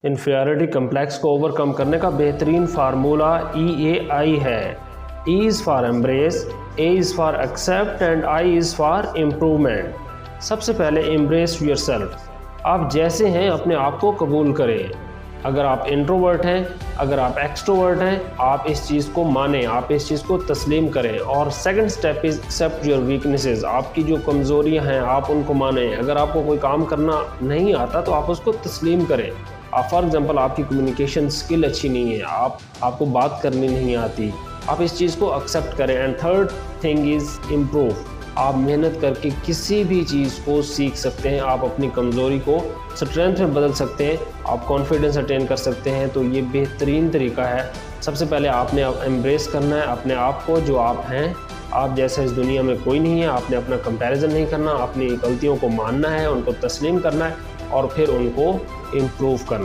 Inferiority complex को overcome करने का बेहतरीन फार्मूला EAI है। E is for embrace, A is for accept and I is for improvement. सबसे पहले एम्ब्रेस योरसेल्फ। आप जैसे हैं अपने आप को कबूल करें। अगर आप इंट्रोवर्ट हैं, अगर आप एक्सट्रोवर्ट हैं, आप इस चीज़ को मानें, आप इस चीज़ को तस्लीम करें। और second step is accept your weaknesses. आपकी जो कमज़ोरियां हैं आप उनको मानें। अगर आपको कोई काम करना नहीं आता तो आप उसको तस्लीम करें। आप फॉर एग्ज़ाम्पल आपकी कम्युनिकेशन स्किल अच्छी नहीं है, आपको बात करनी नहीं आती, आप इस चीज़ को एक्सेप्ट करें। And third thing is improve. आप मेहनत करके किसी भी चीज़ को सीख सकते हैं। आप अपनी कमज़ोरी को स्ट्रेंथ में बदल सकते हैं, आप कॉन्फिडेंस अटेन कर सकते हैं। तो ये बेहतरीन तरीका है। सबसे पहले आपने एम्ब्रेस करना है अपने आप को जो आप हैं। आप जैसा इस दुनिया में कोई नहीं है। आपने अपना कंपैरिजन नहीं करना, अपनी गलतियों को मानना है, उनको तस्लीम करना है और फिर उनको इम्प्रूव करना है।